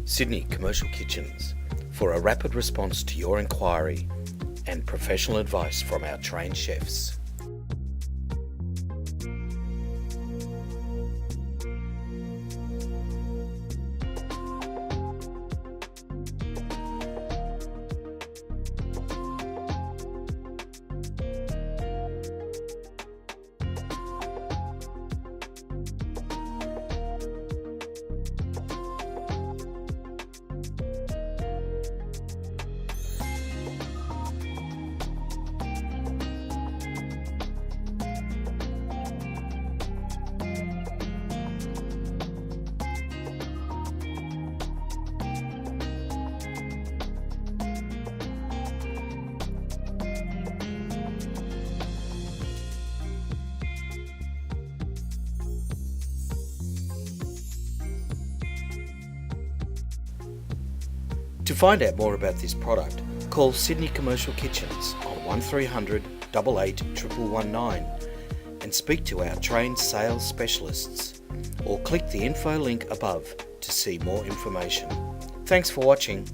Sydney Commercial Kitchens, for a rapid response to your inquiry and professional advice from our trained chefs. To find out more about this product, call Sydney Commercial Kitchens on 1300 88 1119 and speak to our trained sales specialists, or click the info link above to see more information. Thanks for watching.